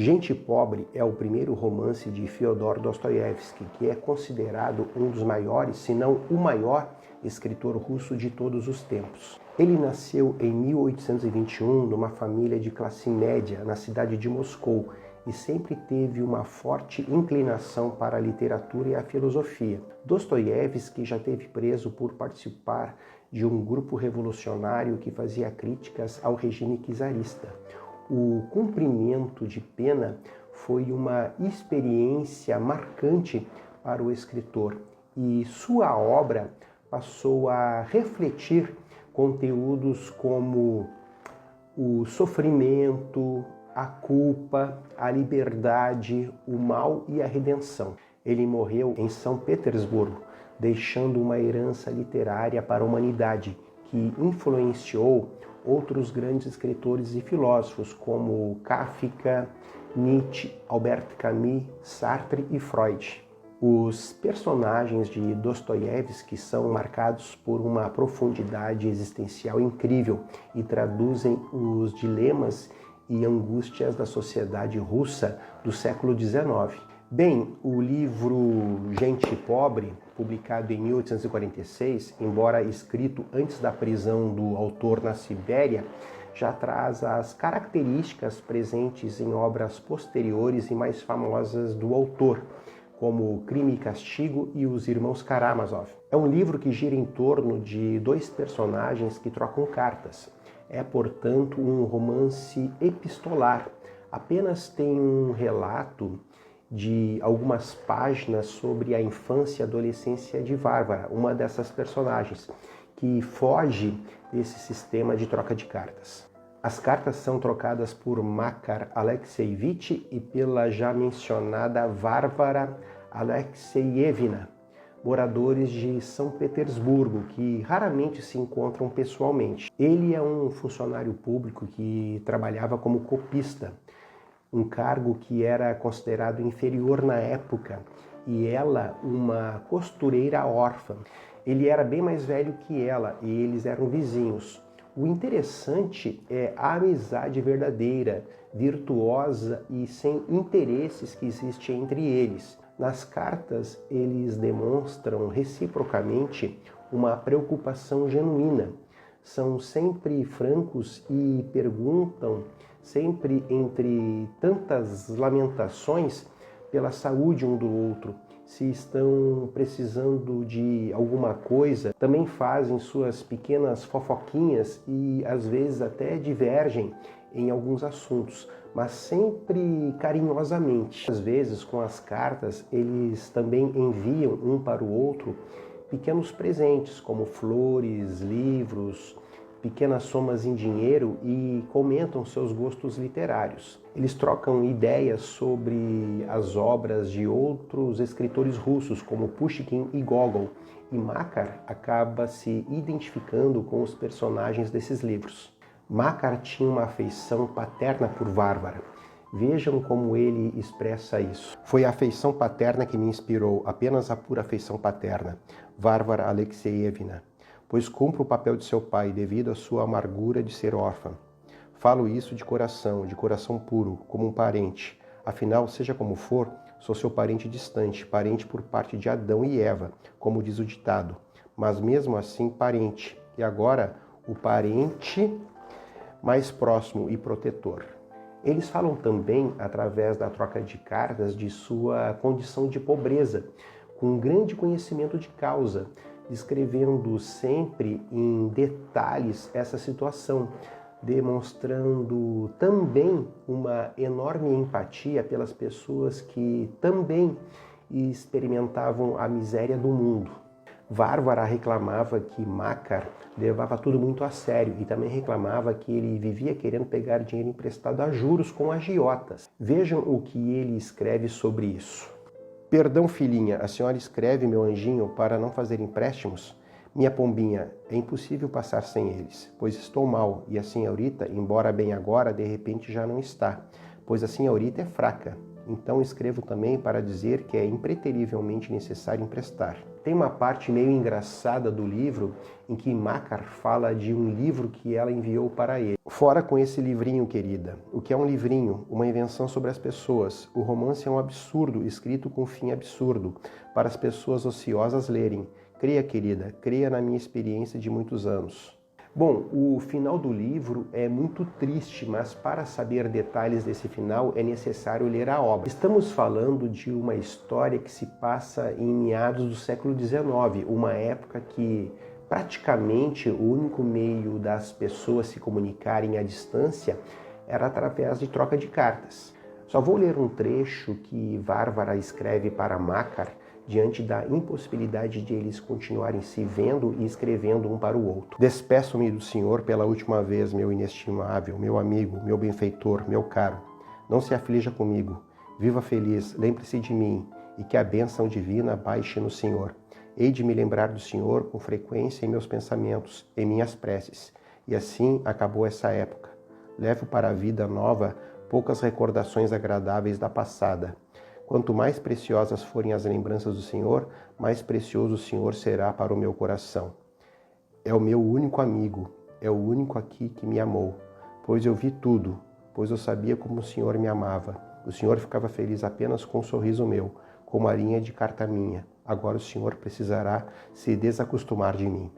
Gente Pobre é o primeiro romance de Fyodor Dostoiévski, que é considerado um dos maiores, se não o maior, escritor russo de todos os tempos. Ele nasceu em 1821 numa família de classe média na cidade de Moscou e sempre teve uma forte inclinação para a literatura e a filosofia. Dostoiévski já esteve preso por participar de um grupo revolucionário que fazia críticas ao regime czarista. O cumprimento de pena foi uma experiência marcante para o escritor e sua obra passou a refletir conteúdos como o sofrimento, a culpa, a liberdade, o mal e a redenção. Ele morreu em São Petersburgo, deixando uma herança literária para a humanidade que influenciou outros grandes escritores e filósofos como Kafka, Nietzsche, Albert Camus, Sartre e Freud. Os personagens de Dostoiévski são marcados por uma profundidade existencial incrível e traduzem os dilemas e angústias da sociedade russa do século XIX. Bem, o livro Gente Pobre, publicado em 1846, embora escrito antes da prisão do autor na Sibéria, já traz as características presentes em obras posteriores e mais famosas do autor, como Crime e Castigo e Os Irmãos Karamazov. É um livro que gira em torno de dois personagens que trocam cartas. É, portanto, um romance epistolar. Apenas tem um relato de algumas páginas sobre a infância e adolescência de Varvara, uma dessas personagens, que foge desse sistema de troca de cartas. As cartas são trocadas por Makar Alexeyevich e pela já mencionada Varvara Alexeyevna, moradores de São Petersburgo, que raramente se encontram pessoalmente. Ele é um funcionário público que trabalhava como copista, um cargo que era considerado inferior na época, e ela uma costureira órfã. Ele era bem mais velho que ela e eles eram vizinhos. O interessante é a amizade verdadeira, virtuosa e sem interesses que existe entre eles. Nas cartas, eles demonstram reciprocamente uma preocupação genuína. São sempre francos e perguntam, sempre entre tantas lamentações, pela saúde um do outro. Se estão precisando de alguma coisa, também fazem suas pequenas fofoquinhas e às vezes até divergem em alguns assuntos, mas sempre carinhosamente. Às vezes, com as cartas, eles também enviam um para o outro pequenos presentes, como flores, livros, pequenas somas em dinheiro e comentam seus gostos literários. Eles trocam ideias sobre as obras de outros escritores russos, como Pushkin e Gogol, e Makar acaba se identificando com os personagens desses livros. Makar tinha uma afeição paterna por Varvara. Vejam como ele expressa isso. Foi a afeição paterna que me inspirou, apenas a pura afeição paterna, Varvara Alexeyevna, pois cumpro o papel de seu pai devido à sua amargura de ser órfã. Falo isso de coração puro, como um parente. Afinal, seja como for, sou seu parente distante, parente por parte de Adão e Eva, como diz o ditado, mas mesmo assim parente. E agora, o parente mais próximo e protetor. Eles falam também, através da troca de cartas, de sua condição de pobreza, com grande conhecimento de causa, descrevendo sempre em detalhes essa situação, demonstrando também uma enorme empatia pelas pessoas que também experimentavam a miséria do mundo. Varvara reclamava que Makar levava tudo muito a sério e também reclamava que ele vivia querendo pegar dinheiro emprestado a juros com agiotas. Vejam o que ele escreve sobre isso. Perdão, filhinha, a senhora escreve, meu anjinho, para não fazer empréstimos? Minha pombinha, é impossível passar sem eles, pois estou mal e a senhorita, embora bem agora, de repente já não está, pois a senhorita é fraca. então escrevo também para dizer que é impreterivelmente necessário emprestar. Tem uma parte meio engraçada do livro em que Makar fala de um livro que ela enviou para ele. Fora com esse livrinho, querida. O que é um livrinho? Uma invenção sobre as pessoas. O romance é um absurdo, escrito com fim absurdo, para as pessoas ociosas lerem. Creia, querida, creia na minha experiência de muitos anos. Bom, o final do livro é muito triste, mas para saber detalhes desse final é necessário ler a obra. Estamos falando de uma história que se passa em meados do século XIX, uma época que praticamente o único meio das pessoas se comunicarem à distância era através de troca de cartas. Só vou ler um trecho que Varvara escreve para Makar, diante da impossibilidade de eles continuarem se vendo e escrevendo um para o outro. Despeço-me do Senhor pela última vez, meu inestimável, meu amigo, meu benfeitor, meu caro. Não se aflija comigo. Viva feliz, lembre-se de mim, e que a bênção divina baixe no Senhor. Hei de me lembrar do Senhor com frequência em meus pensamentos, em minhas preces. E assim acabou essa época. Levo para a vida nova poucas recordações agradáveis da passada. Quanto mais preciosas forem as lembranças do Senhor, mais precioso o Senhor será para o meu coração. É o meu único amigo, é o único aqui que me amou, pois eu vi tudo, pois eu sabia como o Senhor me amava. O Senhor ficava feliz apenas com um sorriso meu, com uma linha de carta minha. Agora o Senhor precisará se desacostumar de mim.